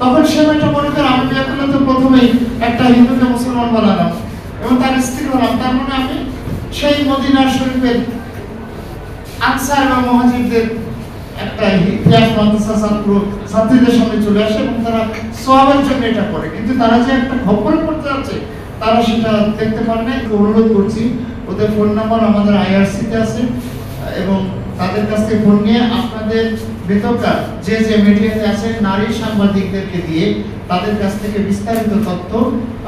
তখন সে মেয়েটা মনে করে আমি বিয়ে করলে তো প্রথমেই একটা হিন্দুকে মুসলমান বানালাম এবং তার স্ত্রী হলাম, তার মানে আমি সেই মদিনা শরীফের আকসা এবং মুহাজিরদের একটা ইতিহাস মাদ্রাসা ছাত্রীদের সামনে চলে আসে এবং তারা সওয়াবের জন্য এটা করে, কিন্তু তারা যে একটা খবরে করতে যাচ্ছে তারা সেটা দেখতে পারে না। অনুরোধ করছি, ওদের ফোন নাম্বার আমাদের আইআরসিতে আছে এবং তাদের কাছ থেকে ফোন নিয়ে আপনাদের বেতকার যে যে মিডিয়াতে আছে নারী সাংবাদিকদেরকে দিয়ে তাদের কাছ থেকে বিস্তারিত তথ্য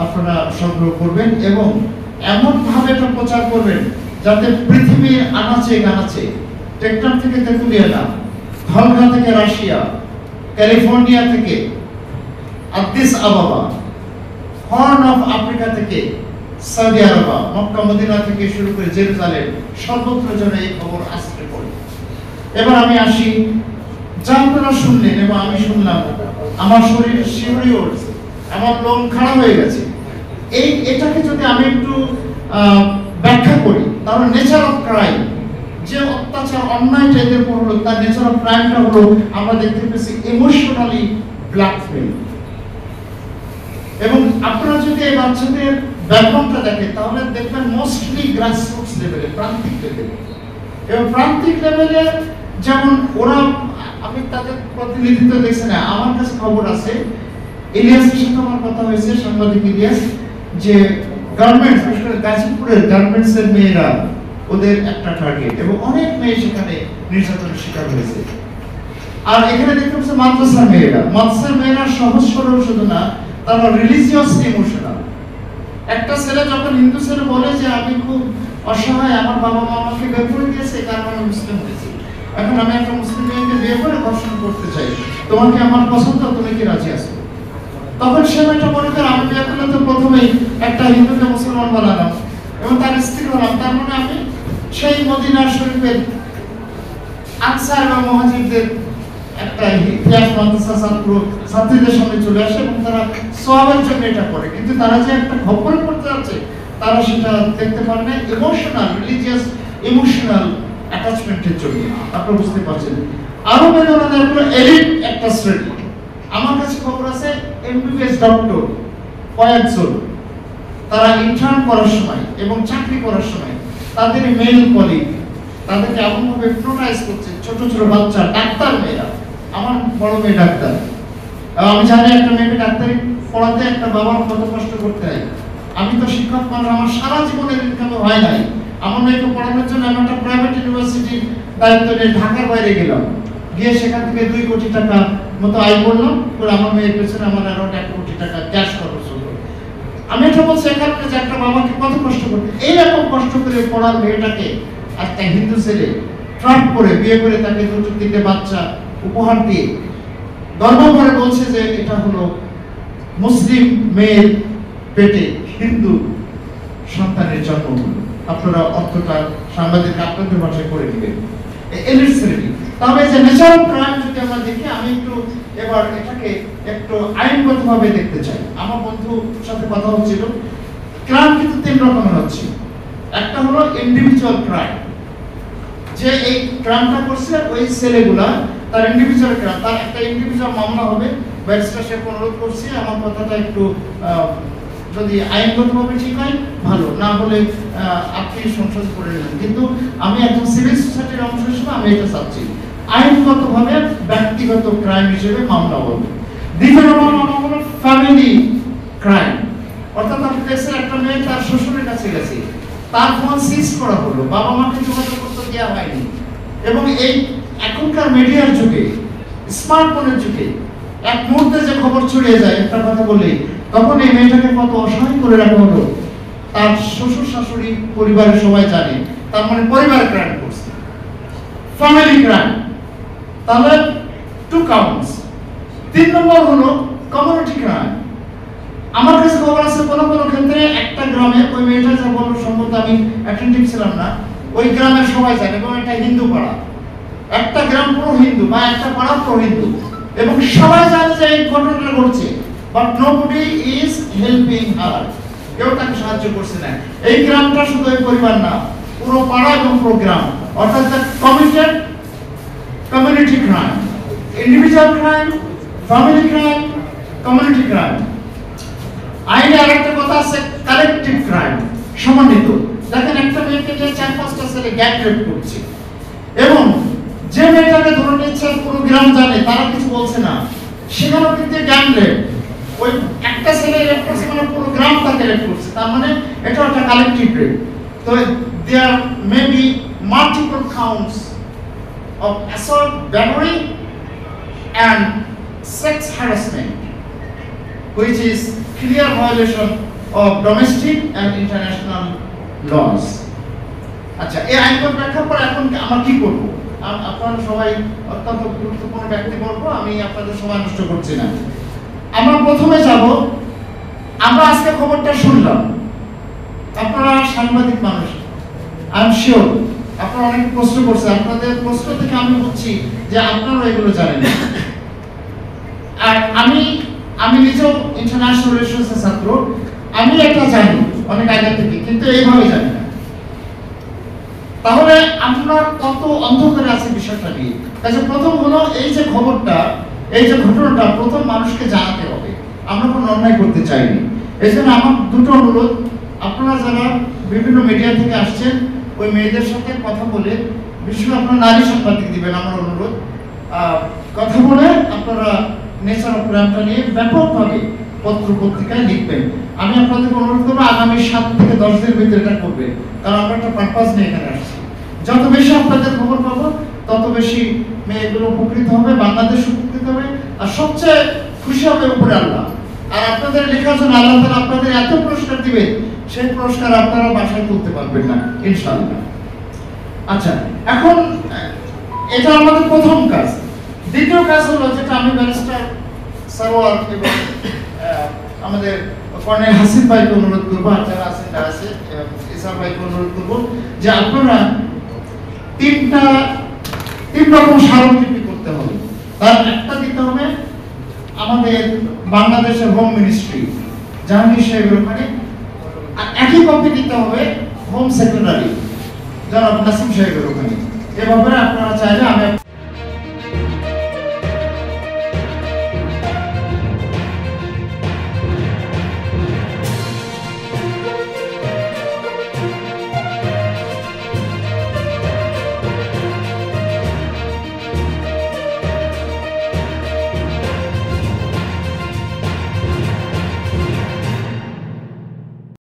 আপনারা সংগ্রহ করবেন এবং এমনভাবে এটা প্রচার করবেন যাতে পৃথিবীর আনাচে গানাচে, টেকনাফ থেকে তেঁতুলিয়া, ধলঘা থেকে রাশিয়া, ক্যালিফোর্নিয়া থেকে আদিস আবাবা, হর্ন অফ আফ্রিকা থেকে সৌদি আরব, মক্কা মদিনা থেকে শুরু করে জেরুজালেম, সর্বত্র যেন এই খবর আসতে পড়ে। এবার আমি আসি, যা আপনারা শুনলেন এবং আমি শুনলাম, আমার শরীর শিহরে উঠছে, আমার লোম খাড়া হয়ে গেছে। এটাকে যদি আমি একটু ব্যাখ্যা করি, তাহলে নেচার অফ ক্রাইম, যে অত্যাচার অন্যায়টা এদের উপর হলো, তার নেচার অফ ক্রাইমটা হলো আমরা দেখতে পেয়েছি ইমোশনালি ব্ল্যাকমেল। এবং আপনারা যদি এই বাচ্চাদের ব্যাকগ্রাউন্ডটা দেখেন তাহলে দেখবেন মোস্টলি গ্রাসরুটস লেভেলে, প্রান্তিক লেভেলে। এবং প্রান্তিক লেভেলে যেমন ওরা, আমি তাদের প্রতিনিধিত্ব দেখছি না, আমার কাছে খবর আছে, ইলিয়াসের সাথে আমার কথা হয়েছে, সাংবাদিক ইলিয়াস, যে গার্মেন্টস, বিশেষ করে গাজীপুরের গার্মেন্টসের মেয়েরা ওদের একটা টার্গেট এবং অনেক মেয়ে সেখানে নির্যাতনের শিকার হয়েছে। আর এখানে দেখতে পাচ্ছি মাদ্রাসার মেয়েরা সহজ সরল শুধু না, তারা রিলিজিয়াসলি ইমোশনাল। একটা ছেলে যখন হিন্দু ছেলে বলে যে আমি খুব অসহায়, আমার বাবা মা আমাকে বের করে দিয়েছে কারণ আমি মুসলিম হয়েছি, এখন আমি একটা মুসলিম মেয়েকে বিয়ে করে ধর্ষণ করতে চাই, তোমাকে আমার পছন্দ, তুমি কি রাজি আছো? তখন সে মেয়েটা মনে করে আমি বিয়ে করলে তো প্রথমেই একটা হিন্দুকে মুসলমান বানালাম এবং তার স্ত্রী হলাম, তার মানে আমি সেই মদিনা শরীফের আকসা এবং মুহাজিরদের একটা ইতিহাস মাদ্রাসা ছাত্রীদের সামনে চলে আসে এবং তারা সওয়াবের জন্য এটা করে, কিন্তু তারা যে একটা খবরে করতে যাচ্ছে তারা সেটা দেখতে পারে না, ইমোশনাল, রিলিজিয়াস ইমোশনাল অ্যাটাচমেন্টের জন্য। আপনারা বুঝতে পারছেন। আরো বেদনাদায়ক হলো এলিট একটা শ্রেণী। আমার কাছে খবর আছে এমবিবিএস ডক্টর কয়েকজন, তারা ইন্টার্ন করার সময় এবং চাকরি করার সময় তাদের মেল কলিগ তাদেরকে এমনভাবে প্রোটাইজ করছে, ছোট ছোট বাচ্চা, ডাক্তার মেয়েরা। আমার বড় মেয়ে ডাক্তার, আমি জানি একটা মেয়েকে ডাক্তারি পড়াতে একটা বাবার কত কষ্ট করতে হয়। আমি তো শিক্ষক মানুষ, আমার সারা জীবনের ইনকাম হয় নাই। আমার মেয়েকে পড়ানোর জন্য আমি একটা প্রাইভেট ইউনিভার্সিটির দায়িত্ব নিয়ে ঢাকার বাইরে গেলাম, গিয়ে সেখান থেকে 2 কোটি টাকা মতো আয় করলাম, করে আমার মেয়ের পেছনে আমার আরো 1 কোটি টাকা ক্যাশ খরচ হলো। আমি এটা বলছি এখানে যে একটা বাবাকে কত কষ্ট করতে, এইরকম কষ্ট করে পড়ার মেয়েটাকে একটা হিন্দু ছেলে ট্রাপ করে বিয়ে করে তাকে 2-3টে বাচ্চা উপহার দিয়ে গর্ব করে বলছে যে এটা হলো মুসলিম মেয়ের পেটে হিন্দু সন্তানের জন্ম হলো। আপনারা অর্থটা সাংবাদিক আপনাদের ভাষায় করে দিবেন। এলিট শ্রেণী। তবে যে নেচার অফ ক্রাইম যদি আমরা দেখি, আমি একটু এবার এটাকে একটু আইনগতভাবে দেখতে চাই। আমার বন্ধুর সাথে কথা হচ্ছিল, ক্রাইম কিন্তু 3 রকমের হচ্ছে। একটা হলো ইন্ডিভিজুয়াল ক্রাইম, যে এই ক্রাইমটা করছে ওই ছেলেগুলা, তার ইন্ডিভিজুয়াল ক্রাইম, তার একটা ইন্ডিভিজুয়াল মামলা হবে। ব্যারিস্টার সাহেব অনুরোধ করছি আমার কথাটা একটু যদি আইনগতভাবে ঠিক হয় ভালো, না হলে আপনি সংশোধন করে নেবেন। কিন্তু আমি একজন সিভিল সোসাইটির অংশ হিসেবে আমি এটা চাচ্ছি আইনগতভাবে ব্যক্তিগত ক্রাইম হিসেবে মামলা হবে। দ্বিতীয় মামলা হলো ফ্যামিলি ক্রাইম, অর্থাৎ আপনি দেখছেন একটা মেয়ে তার শ্বশুরের কাছে গেছে, তার ফোন সিজ করা হলো, বাবা মাকে যোগাযোগ করতে দেওয়া হয়নি। এবং এই এখনকার মিডিয়ার যুগে, স্মার্টফোনের যুগে এক মুহূর্তে যে খবর ছড়িয়ে যায়, একটা কথা বলি, তখন এই মেয়েটাকে কত অসহায় করে রাখা হলো। তার শ্বশুর শাশুড়ি পরিবারের সবাই জানে, তার মানে পরিবার ক্রাইম করছে, ফ্যামিলি ক্রাইম। তাহলে 2 কাউন্টস। 3 নম্বর হলো কমিউনিটি ক্রাইম। আমার কাছে খবর আছে কোনো কোনো ক্ষেত্রে একটা গ্রামে, ওই মেয়েটা যা বলল সম্ভবত আমি অ্যাটেন্টিভ ছিলাম না, ওই গ্রামের সবাই জানে এবং এটা হিন্দু পাড়া, একটা গ্রাম পুরো হিন্দু বা একটা পাড়া পুরো হিন্দু এবং সবাই জানে যে এই ঘটনাটা ঘটছে, বাট নোবডি ইজ হেল্পিং হার, কেউ তাকে সাহায্য করছে না। এই গ্রামটা শুধু এই পরিবার না, পুরো পাড়া এবং পুরো গ্রাম, অর্থাৎ committed community crime, individual crime, family crime, anti crime. আইনে আরেকটা কথা আছে কালেকটিভ ক্রাইম, সমন্বিত। দেখেন একটা মেয়েকে নিয়ে 4-5টা ছেলে গ্যাং রেপ করছে, এবং যে মেয়েটাকে ধরে নিচ্ছে পুরো গ্রাম জানে, তারা কিছু বলছে না, সেখানেও কিন্তু গ্যাং রেপ। ওই একটা ছেলে রেপ করছে মানে পুরো গ্রাম তাকে রেপ করছে, তার মানে এটা একটা কালেকটিভ রেপ। তো there may be multiple counts of assault, battery and sex harassment, which is clear violation of domestic and international laws. আচ্ছা, এই আইনগত ব্যাখ্যা পর এখন আমরা কি করব? আপনারা সবাই অত্যন্ত গুরুত্বপূর্ণ ব্যক্তি বলবো, আমি আপনাদের সময় নষ্ট করছি না। আমরা প্রথমে যাব, আমরা আজকে খবরটা শুনলাম, আপনারা সাংবাদিক মানুষ, আই এম শিওর আপনারা অনেক প্রশ্ন করছেন, আপনাদের প্রশ্ন থেকে আমি বুঝছি যে আপনারা এগুলো জানেন। আর আমি নিজেও ইন্টারন্যাশনাল রিলেশনসের ছাত্র, আমি এটা জানি অনেক আগে থেকে, কিন্তু এইভাবে জানি না। তাহলে আমরা কত অন্ধকারে আছে বিষয়টা নিয়ে। কাজে প্রথম হলো এই যে খবরটা, এই যে ঘটনাটা প্রথম মানুষকে জানাতে হবে। আমরা কোনো অন্যায় করতে চাইনি। এই জন্য আমার দুটো অনুরোধ, আপনারা যারা বিভিন্ন মিডিয়া থেকে আসছেন ওই মেয়েদের সাথে কথা বলে, বিশেষ করে আপনারা নারী সাংবাদিক দিবেন আমার অনুরোধ, কথা বলে আপনারা নেচার অফ ক্রাইমটা নিয়ে ব্যাপকভাবে পত্র পত্রিকায় লিখবেন। আমি আপনাদের অনুরোধ করবো আগামী 7 থেকে 10 দিনের ভিতরে এটা করবেন, কারণ আমরা একটা পারপাস নিয়ে এখানে আসছি। যত বেশি আপনাদের খবর পাবো তত বেশি মেয়েগুলো উপকৃত হবে, বাংলাদেশ উপকৃত হবে, আর সবচেয়ে খুশি হবে উপরে আল্লাহ। আর আপনাদের লেখার জন্য আল্লাহ তাআলা আপনাদের এত পুরস্কার দিবে, সেই পুরস্কার আপনারা বাসায় তুলতে পারবেন না ইনশাআল্লাহ। আচ্ছা, এখন এটা আমাদের প্রথম কাজ। দ্বিতীয় কাজ হলো যেটা আমি ব্যারিস্টার সারোয়ার এবং আমাদের কর্নেল হাসিন ভাইকে অনুরোধ করবো, আর যারা আছেন তারা আছে ইসা ভাইকে অনুরোধ করবো যে আপনারা তিন রকম স্মারকলিপি করতে হবে। তার একটা দিতে হবে আমাদের বাংলাদেশের হোম মিনিস্ট্রি, জাহাঙ্গীর সাহেবের ওখানে, আর একই কপি দিতে হবে হোম সেক্রেটারি জনাব নাসিম সাহেবের ওখানে। এ ব্যাপারে আপনারা চাইলে আমি